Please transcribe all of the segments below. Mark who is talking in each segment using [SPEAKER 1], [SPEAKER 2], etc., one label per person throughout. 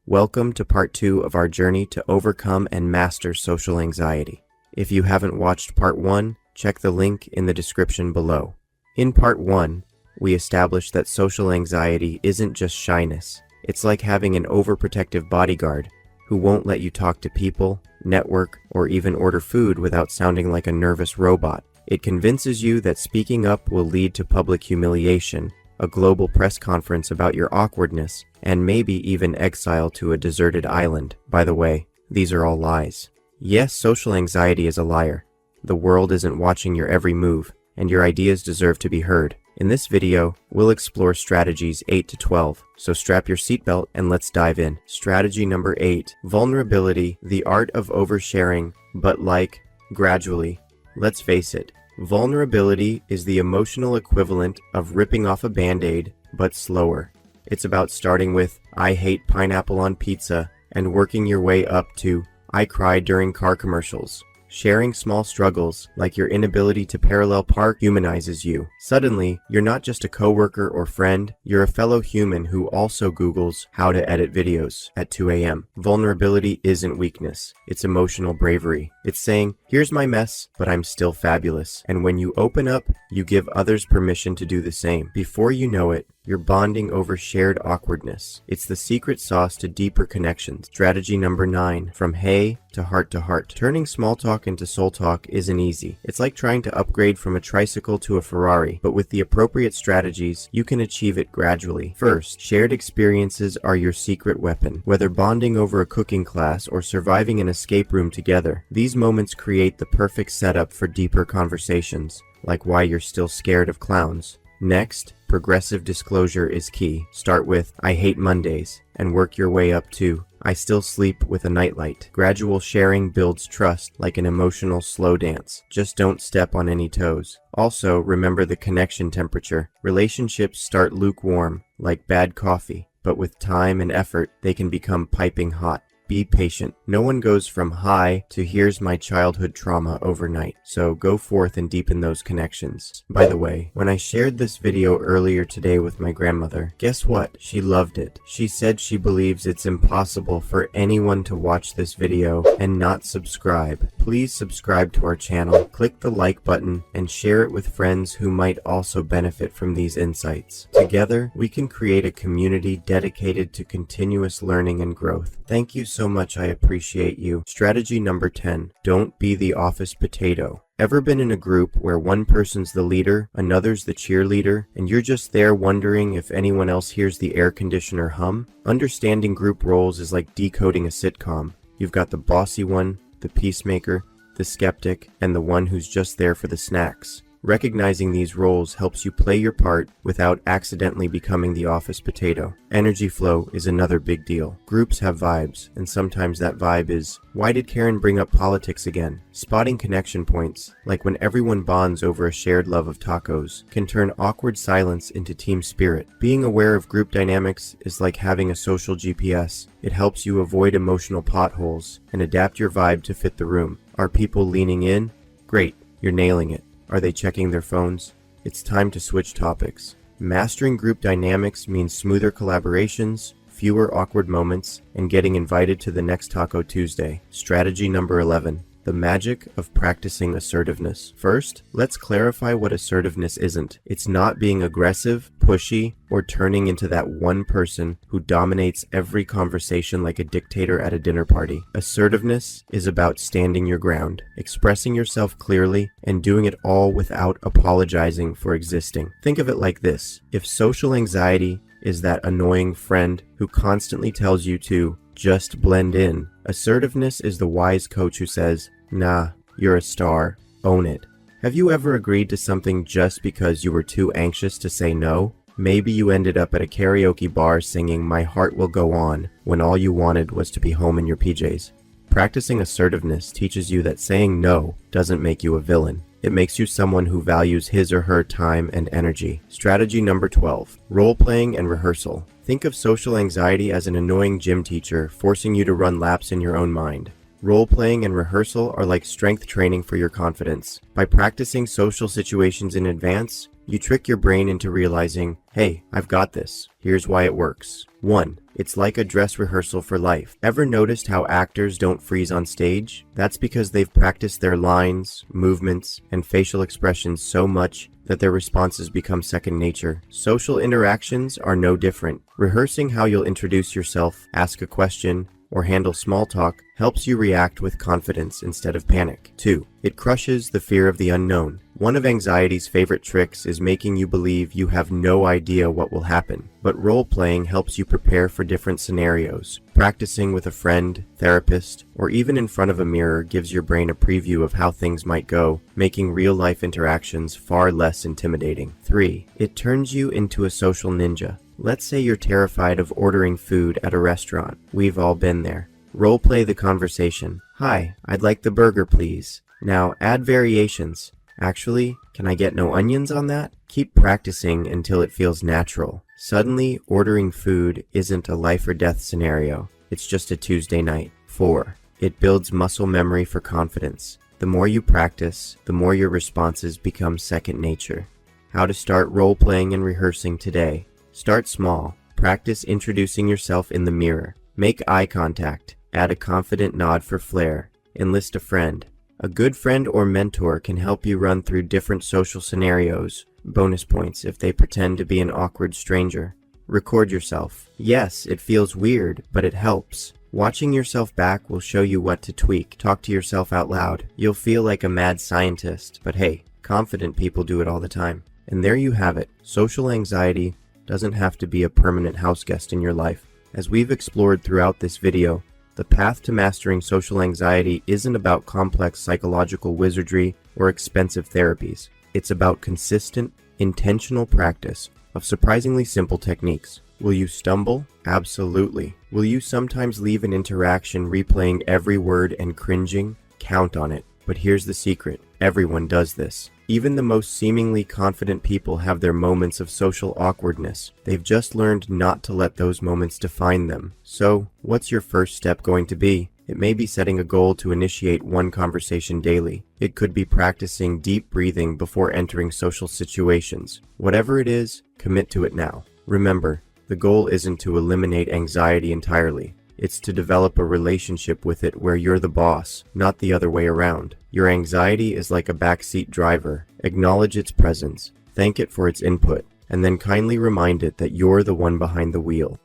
[SPEAKER 1] Welcome to part 2 of our journey to overcome and master social anxiety. If you haven't watched part 1, check the link in the description below. In part 1, we established that social anxiety isn't just shyness. It's like having an overprotective bodyguard who won't let you talk to people, network, or even order food without sounding like a nervous robot. It convinces you that speaking up will lead to public humiliation, a global press conference about your awkwardness, and maybe even exile to a deserted island. By the way, these are all lies. Yes, social anxiety is a liar. The world isn't watching your every move, and your ideas deserve to be heard. In this video, we'll explore strategies 8 to 12, so strap your seatbelt and let's dive in. Strategy number 8, vulnerability, the art of oversharing, but gradually. Let's face it, vulnerability is the emotional equivalent of ripping off a band-aid, but slower. It's about starting with, I hate pineapple on pizza, and working your way up to, I cried during car commercials. Sharing small struggles, like your inability to parallel park, humanizes you. Suddenly, you're not just a coworker or friend, you're a fellow human who also Googles how to edit videos at 2 a.m. Vulnerability isn't weakness, it's emotional bravery. It's saying, here's my mess, but I'm still fabulous. And when you open up, you give others permission to do the same. Before you know it, you're bonding over shared awkwardness. It's the secret sauce to deeper connections. Strategy number 9, from hey to heart. Turning small talk into soul talk isn't easy. It's like trying to upgrade from a tricycle to a Ferrari, but with the appropriate strategies, you can achieve it gradually. First, shared experiences are your secret weapon. Whether bonding over a cooking class or surviving an escape room together, these moments create the perfect setup for deeper conversations, like why you're still scared of clowns. Next, progressive disclosure is key. Start with, I hate Mondays, and work your way up to, I still sleep with a nightlight. Gradual sharing builds trust like an emotional slow dance. Just don't step on any toes. Also, remember the connection temperature. Relationships start lukewarm, like bad coffee, but with time and effort, they can become piping hot. Be patient. No one goes from hi to here's my childhood trauma overnight, so go forth and deepen those connections. By the way, when I shared this video earlier today with my grandmother, guess what? She loved it. She said she believes it's impossible for anyone to watch this video and not subscribe. Please subscribe to our channel, click the like button, and share it with friends who might also benefit from these insights. Together, we can create a community dedicated to continuous learning and growth. Thank you so much, I appreciate you. Strategy number 10, don't be the office potato. Ever been in a group where one person's the leader, another's the cheerleader, and you're just there wondering if anyone else hears the air conditioner hum? Understanding group roles is like decoding a sitcom. You've got the bossy one, the peacemaker, the skeptic, and the one who's just there for the snacks. Recognizing these roles helps you play your part without accidentally becoming the office potato. Energy flow is another big deal. Groups have vibes, and sometimes that vibe is, why did Karen bring up politics again? Spotting connection points, like when everyone bonds over a shared love of tacos, can turn awkward silence into team spirit. Being aware of group dynamics is like having a social GPS. It helps you avoid emotional potholes and adapt your vibe to fit the room. Are people leaning in? Great, you're nailing it. Are they checking their phones? It's time to switch topics. Mastering group dynamics means smoother collaborations, fewer awkward moments, and getting invited to the next Taco Tuesday. Strategy number 11. The magic of practicing assertiveness. First, let's clarify what assertiveness isn't. It's not being aggressive, pushy, or turning into that one person who dominates every conversation like a dictator at a dinner party. Assertiveness is about standing your ground, expressing yourself clearly, and doing it all without apologizing for existing. Think of it like this. If social anxiety is that annoying friend who constantly tells you to just blend in, assertiveness is the wise coach who says, nah, you're a star, own it. Have you ever agreed to something just because you were too anxious to say no? Maybe you ended up at a karaoke bar singing My Heart Will Go On when all you wanted was to be home in your PJs. Practicing assertiveness teaches you that saying no doesn't make you a villain. It makes you someone who values his or her time and energy. Strategy number 12, role-playing and rehearsal. Think of social anxiety as an annoying gym teacher forcing you to run laps in your own mind. Role-playing and rehearsal are like strength training for your confidence. By practicing social situations in advance, You trick your brain into realizing, hey, I've got this. Here's why it works. 1. It's like a dress rehearsal for life. Ever noticed how actors don't freeze on stage? That's because they've practiced their lines, movements, and facial expressions so much that their responses become second nature. Social interactions are no different. Rehearsing how you'll introduce yourself, ask a question, or handle small talk helps you react with confidence instead of panic. 2. It crushes the fear of the unknown. One of anxiety's favorite tricks is making you believe you have no idea what will happen. But role-playing helps you prepare for different scenarios. Practicing with a friend, therapist, or even in front of a mirror gives your brain a preview of how things might go, making real-life interactions far less intimidating. 3. It turns you into a social ninja. Let's say you're terrified of ordering food at a restaurant. We've all been there. Role-play the conversation. Hi, I'd like the burger, please. Now add variations. Actually, can I get no onions on that? Keep practicing until it feels natural. Suddenly, ordering food isn't a life or death scenario. It's just a Tuesday night. 4. It builds muscle memory for confidence. The more you practice, the more your responses become second nature. How to start role-playing and rehearsing today. Start small. Practice introducing yourself in the mirror. Make eye contact. Add a confident nod for flair. Enlist a friend. A good friend or mentor can help you run through different social scenarios. Bonus points if they pretend to be an awkward stranger. Record yourself. Yes, it feels weird, but it helps. Watching yourself back will show you what to tweak. Talk to yourself out loud. You'll feel like a mad scientist, but hey, confident people do it all the time. And there you have it. Social anxiety doesn't have to be a permanent house guest in your life. As we've explored throughout this video, the path to mastering social anxiety isn't about complex psychological wizardry or expensive therapies. It's about consistent, intentional practice of surprisingly simple techniques. Will you stumble? Absolutely. Will you sometimes leave an interaction replaying every word and cringing? Count on it. But here's the secret. Everyone does this. Even the most seemingly confident people have their moments of social awkwardness. They've just learned not to let those moments define them. So, what's your first step going to be? It may be setting a goal to initiate one conversation daily. It could be practicing deep breathing before entering social situations. Whatever it is, commit to it now. Remember, the goal isn't to eliminate anxiety entirely. It's to develop a relationship with it where you're the boss, not the other way around. Your anxiety is like a backseat driver. Acknowledge its presence, thank it for its input, and then kindly remind it that you're the one behind the wheel.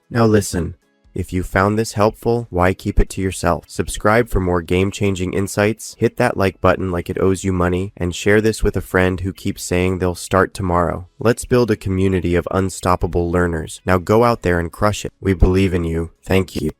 [SPEAKER 1] Now listen, if you found this helpful, why keep it to yourself? Subscribe for more game-changing insights, hit that like button like it owes you money, and share this with a friend who keeps saying they'll start tomorrow. Let's build a community of unstoppable learners. Now go out there and crush it. We believe in you. Thank you.